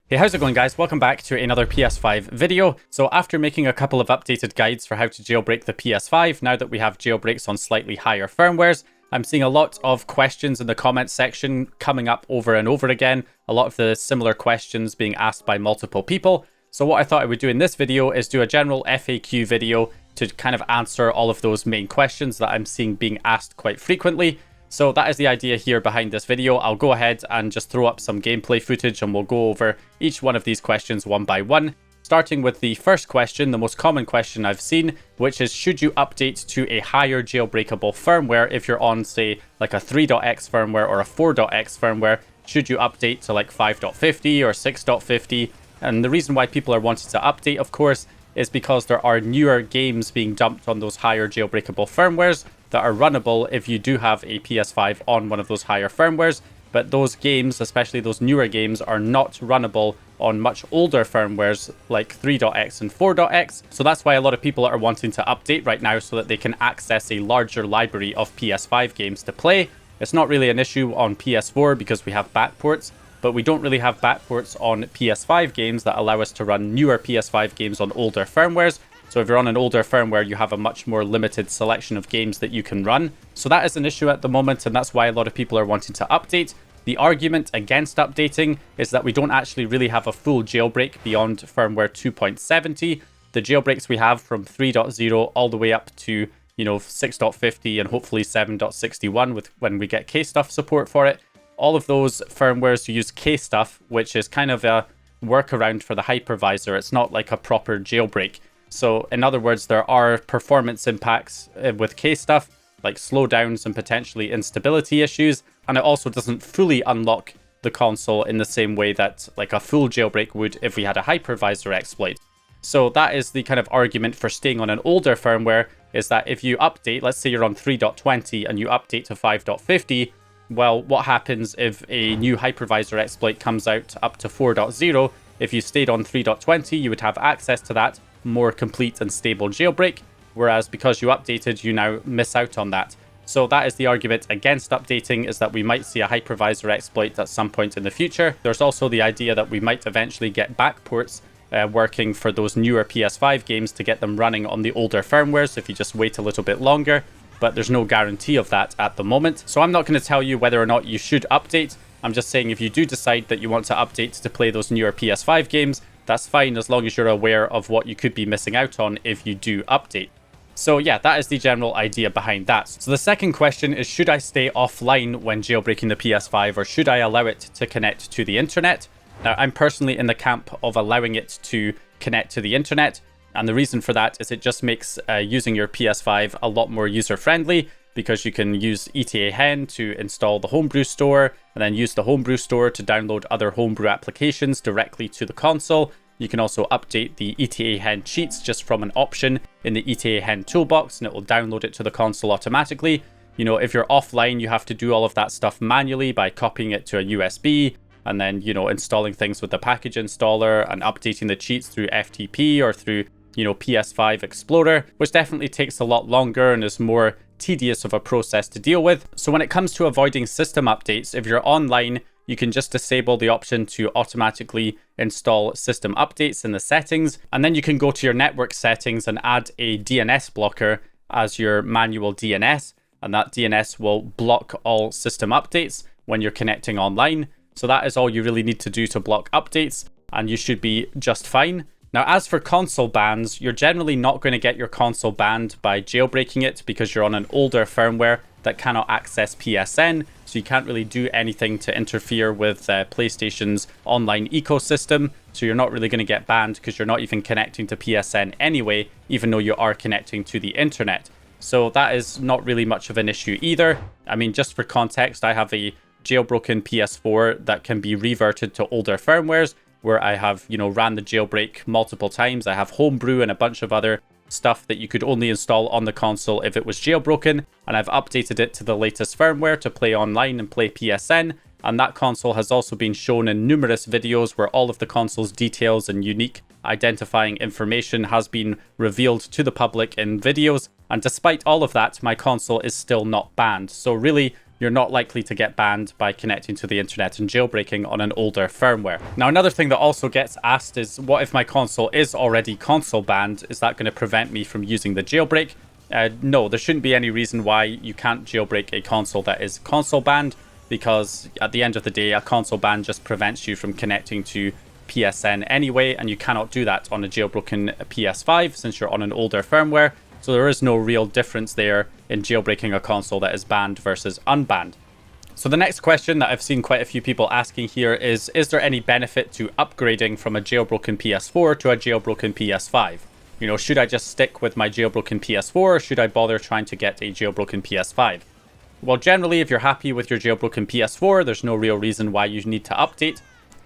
Hey, how's it going guys? Welcome back to another PS5 video. So after making a couple of updated guides for how to jailbreak the PS5, now that we have jailbreaks on slightly higher firmwares, I'm seeing a lot of questions in the comments section coming up over and over again. A lot of the similar questions being asked by multiple people. So what I thought I would do in this video is do a general FAQ video to kind of answer all of those main questions that I'm seeing being asked quite frequently. So that is the idea here behind this video. I'll go ahead and just throw up some gameplay footage and we'll go over each one of these questions one by one. Starting with the first question, the most common question I've seen, which is should you update to a higher jailbreakable firmware if you're on, say, like a 3.x firmware or a 4.x firmware? Should you update to like 5.50 or 6.50? And the reason why people are wanting to update, of course, is because there are newer games being dumped on those higher jailbreakable firmwares that are runnable if you do have a PS5 on one of those higher firmwares. But those games, especially those newer games, are not runnable on much older firmwares like 3.x and 4.x. So that's why a lot of people are wanting to update right now so that they can access a larger library of PS5 games to play. It's not really an issue on PS4 because we have backports, but we don't really have backports on PS5 games that allow us to run newer PS5 games on older firmwares. So if you're on an older firmware, you have a much more limited selection of games that you can run. So that is an issue at the moment, and that's why a lot of people are wanting to update. The argument against updating is that we don't actually really have a full jailbreak beyond firmware 2.70. The jailbreaks we have from 3.0 all the way up to, 6.50 and hopefully 7.61 with when we get KStuff support for it. All of those firmwares use KStuff, which is kind of a workaround for the hypervisor. It's not like a proper jailbreak. So in other words, there are performance impacts with KStuff, like slowdowns and potentially instability issues. And it also doesn't fully unlock the console in the same way that like a full jailbreak would if we had a hypervisor exploit. So that is the kind of argument for staying on an older firmware, is that if you update, let's say you're on 3.20 and you update to 5.50, well, what happens if a new hypervisor exploit comes out up to 4.0? If you stayed on 3.20, you would have access to that more complete and stable jailbreak, whereas because you updated, you now miss out on that. So that is the argument against updating, is that we might see a hypervisor exploit at some point in the future. There's also the idea that we might eventually get backports working for those newer PS5 games to get them running on the older firmwares if you just wait a little bit longer, but there's no guarantee of that at the moment. So I'm not going to tell you whether or not you should update. I'm just saying if you do decide that you want to update to play those newer PS5 games, that's fine as long as you're aware of what you could be missing out on if you do update. So yeah, that is the general idea behind that. So the second question is, should I stay offline when jailbreaking the PS5 or should I allow it to connect to the internet? Now, I'm personally in the camp of allowing it to connect to the internet. And the reason for that is it just makes using your PS5 a lot more user-friendly, because you can use ETA Hen to install the Homebrew store and then use the Homebrew store to download other Homebrew applications directly to the console. You can also update the ETA Hen cheats just from an option in the ETA Hen toolbox, and it will download it to the console automatically. If you're offline, you have to do all of that stuff manually by copying it to a USB and then, installing things with the package installer and updating the cheats through FTP or through, PS5 Explorer, which definitely takes a lot longer and is more tedious of a process to deal with. So when it comes to avoiding system updates, if you're online, you can just disable the option to automatically install system updates in the settings, and then you can go to your network settings and add a DNS blocker as your manual DNS, and that DNS will block all system updates when you're connecting online. So that is all you really need to do to block updates, and you should be just fine. Now, as for console bans, you're generally not going to get your console banned by jailbreaking it because you're on an older firmware that cannot access PSN, so you can't really do anything to interfere with PlayStation's online ecosystem. So you're not really going to get banned because you're not even connecting to PSN anyway, even though you are connecting to the internet. So that is not really much of an issue either. I mean, just for context, I have a Jailbroken PS4 that can be reverted to older firmwares, where I have, ran the jailbreak multiple times. I have Homebrew and a bunch of other stuff that you could only install on the console if it was jailbroken, and I've updated it to the latest firmware to play online and play PSN, and that console has also been shown in numerous videos where all of the console's details and unique identifying information has been revealed to the public in videos, and despite all of that, my console is still not banned. So really, you're not likely to get banned by connecting to the internet and jailbreaking on an older firmware. Now, another thing that also gets asked is, what if my console is already console banned? Is that going to prevent me from using the jailbreak? No, there shouldn't be any reason why you can't jailbreak a console that is console banned, because at the end of the day, a console ban just prevents you from connecting to PSN anyway, and you cannot do that on a jailbroken PS5 since you're on an older firmware. So there is no real difference there in jailbreaking a console that is banned versus unbanned. So the next question that I've seen quite a few people asking here is there any benefit to upgrading from a jailbroken PS4 to a jailbroken PS5? You know, should I just stick with my jailbroken PS4, or should I bother trying to get a jailbroken PS5? Well, generally, if you're happy with your jailbroken PS4, there's no real reason why you need to update.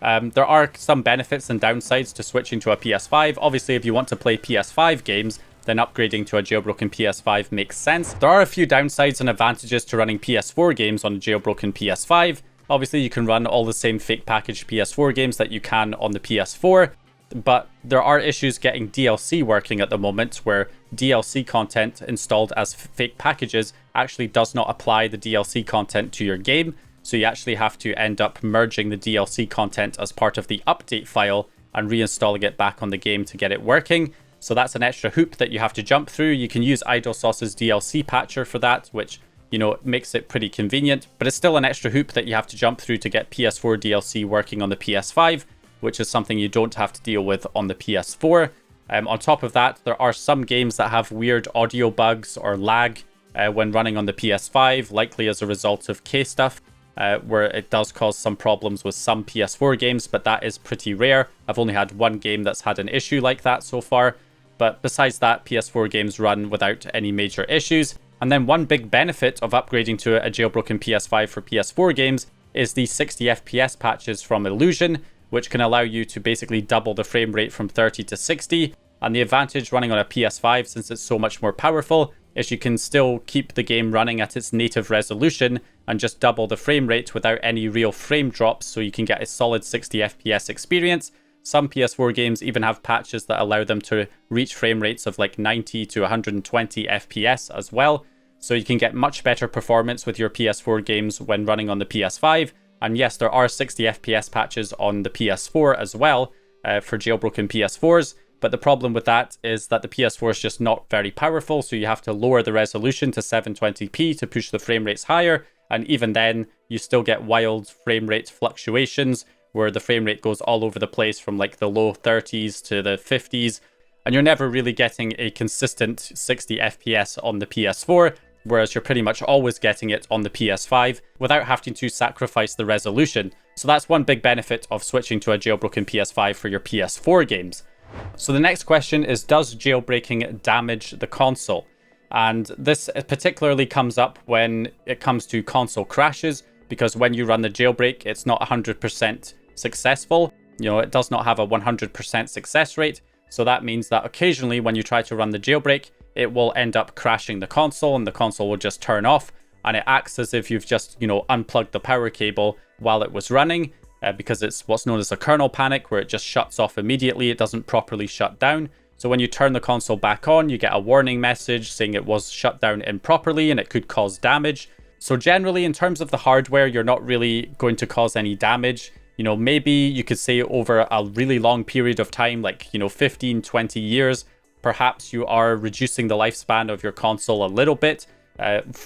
There are some benefits and downsides to switching to a PS5. Obviously, if you want to play PS5 games, then upgrading to a jailbroken PS5 makes sense. There are a few downsides and advantages to running PS4 games on a jailbroken PS5. Obviously, you can run all the same fake packaged PS4 games that you can on the PS4, but there are issues getting DLC working at the moment, where DLC content installed as fake packages actually does not apply the DLC content to your game. So you actually have to end up merging the DLC content as part of the update file and reinstalling it back on the game to get it working. So that's an extra hoop that you have to jump through. You can use IdleSauce's DLC patcher for that, which, you know, makes it pretty convenient, but it's still an extra hoop that you have to jump through to get PS4 DLC working on the PS5, which is something you don't have to deal with on the PS4. On top of that, there are some games that have weird audio bugs or lag when running on the PS5, likely as a result of K stuff, where it does cause some problems with some PS4 games, but that is pretty rare. I've only had one game that's had an issue like that so far. But besides that, PS4 games run without any major issues. And then one big benefit of upgrading to a jailbroken PS5 for PS4 games is the 60 FPS patches from Illusion, which can allow you to basically double the frame rate from 30 to 60. And the advantage running on a PS5, since it's so much more powerful, is you can still keep the game running at its native resolution and just double the frame rate without any real frame drops, so you can get a solid 60 FPS experience. Some PS4 games even have patches that allow them to reach frame rates of like 90 to 120 FPS as well. So you can get much better performance with your PS4 games when running on the PS5. And yes, there are 60 FPS patches on the PS4 as well for jailbroken PS4s. But the problem with that is that the PS4 is just not very powerful. So you have to lower the resolution to 720p to push the frame rates higher. And even then, you still get wild frame rate fluctuations, where the frame rate goes all over the place from like the low 30s to the 50s, and you're never really getting a consistent 60 FPS on the PS4, whereas you're pretty much always getting it on the PS5 without having to sacrifice the resolution. So that's one big benefit of switching to a jailbroken PS5 for your PS4 games. So the next question is, does jailbreaking damage the console? And this particularly comes up when it comes to console crashes, because when you run the jailbreak, it's not 100% successful. You know, it does not have a 100% success rate. So that means that occasionally when you try to run the jailbreak, it will end up crashing the console and the console will just turn off. And it acts as if you've just, you know, unplugged the power cable while it was running, because it's what's known as a kernel panic, where it just shuts off immediately. It doesn't properly shut down. So when you turn the console back on, you get a warning message saying it was shut down improperly and it could cause damage. So generally, in terms of the hardware, you're not really going to cause any damage. You know, maybe you could say over a really long period of time, like, you know, 15, 20 years, perhaps you are reducing the lifespan of your console a little bit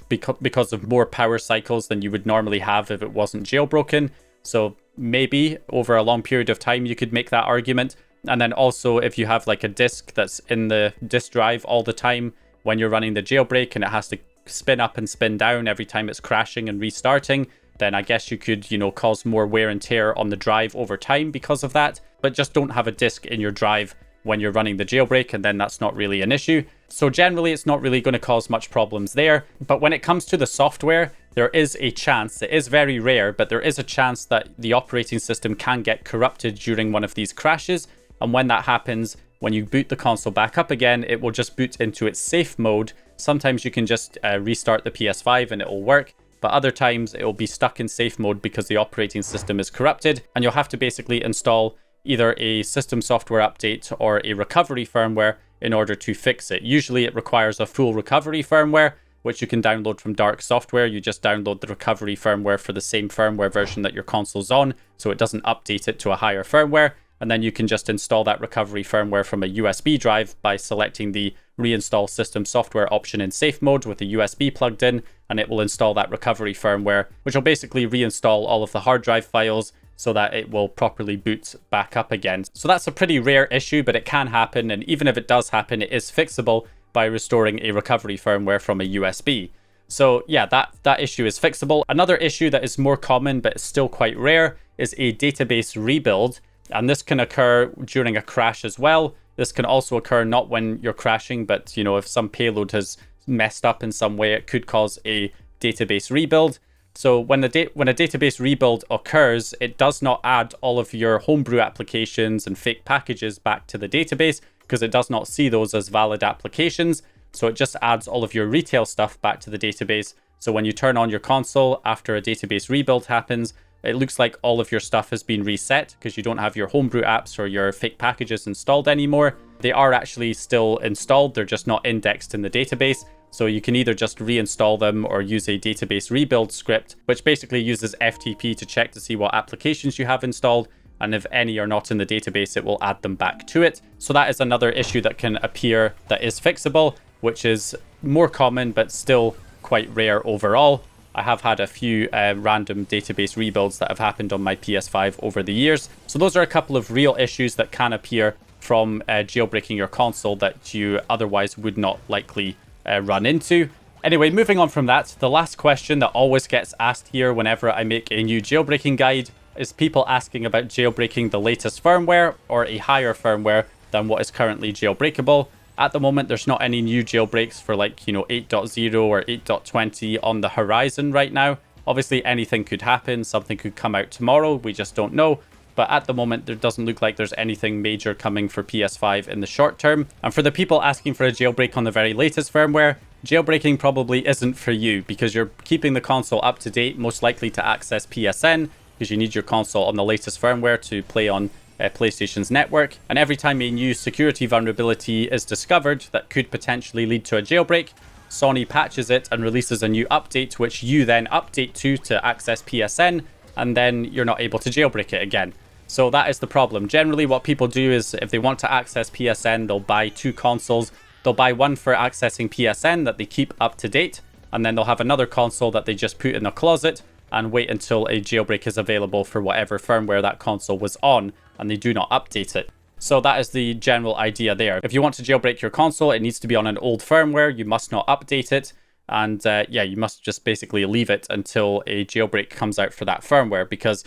because of more power cycles than you would normally have if it wasn't jailbroken. So maybe over a long period of time, you could make that argument. And then also, if you have like a disk that's in the disk drive all the time when you're running the jailbreak and it has to spin up and spin down every time it's crashing and restarting, then I guess you could, you know, cause more wear and tear on the drive over time because of that. But just don't have a disk in your drive when you're running the jailbreak, and then that's not really an issue. So generally, it's not really going to cause much problems there. But when it comes to the software, there is a chance, it is very rare, but there is a chance that the operating system can get corrupted during one of these crashes. And when that happens, when you boot the console back up again, it will just boot into its safe mode. Sometimes you can just restart the PS5 and it will work, but other times it will be stuck in safe mode because the operating system is corrupted, and you'll have to basically install either a system software update or a recovery firmware in order to fix it. Usually it requires a full recovery firmware, which you can download from dark software. You just download the recovery firmware for the same firmware version that your console's on, so it doesn't update it to a higher firmware. And then you can just install that recovery firmware from a USB drive by selecting the reinstall system software option in safe mode with a USB plugged in, and it will install that recovery firmware, which will basically reinstall all of the hard drive files so that it will properly boot back up again. So that's a pretty rare issue, but it can happen, and even if it does happen, it is fixable by restoring a recovery firmware from a USB. So yeah, that issue is fixable. Another issue that is more common but still quite rare is a database rebuild, and this can occur during a crash as well. This can also occur not when you're crashing, but if some payload has messed up in some way, it could cause a database rebuild. So when a database rebuild occurs, it does not add all of your homebrew applications and fake packages back to the database, because it does not see those as valid applications. So it just adds all of your retail stuff back to the database. So when you turn on your console after a database rebuild happens, it looks like all of your stuff has been reset because you don't have your homebrew apps or your fake packages installed anymore. They are actually still installed, they're just not indexed in the database. So you can either just reinstall them or use a database rebuild script, which basically uses FTP to check to see what applications you have installed, and if any are not in the database, it will add them back to it. So that is another issue that can appear that is fixable, which is more common but still quite rare overall. I have had a few random database rebuilds that have happened on my PS5 over the years. So those are a couple of real issues that can appear from jailbreaking your console that you otherwise would not likely run into. Anyway, moving on from that, the last question that always gets asked here whenever I make a new jailbreaking guide is people asking about jailbreaking the latest firmware or a higher firmware than what is currently jailbreakable. At the moment, there's not any new jailbreaks for 8.0 or 8.20 on the horizon right now. Obviously, anything could happen. Something could come out tomorrow. We just don't know. But at the moment, there doesn't look like there's anything major coming for PS5 in the short term. And for the people asking for a jailbreak on the very latest firmware, jailbreaking probably isn't for you because you're keeping the console up to date, most likely to access PSN, because you need your console on the latest firmware to play on PlayStation's network. And every time a new security vulnerability is discovered that could potentially lead to a jailbreak, Sony patches it and releases a new update, which you then update to access PSN, and then you're not able to jailbreak it again. So that is the problem. Generally, what people do is if they want to access PSN, they'll buy two consoles. They'll buy one for accessing PSN that they keep up to date, and then they'll have another console that they just put in the closet and wait until a jailbreak is available for whatever firmware that console was on, and they do not update it. So that is the general idea there. If you want to jailbreak your console, it needs to be on an old firmware. You must not update it. And yeah, you must just basically leave it until a jailbreak comes out for that firmware, because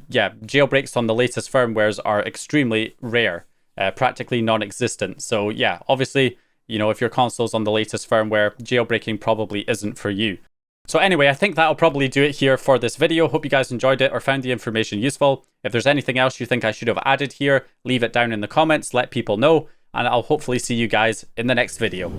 yeah, jailbreaks on the latest firmwares are extremely rare, practically non-existent. So yeah, obviously, if your console's on the latest firmware, jailbreaking probably isn't for you. So anyway, I think that'll probably do it here for this video. Hope you guys enjoyed it or found the information useful. If there's anything else you think I should have added here, leave it down in the comments, let people know, and I'll hopefully see you guys in the next video.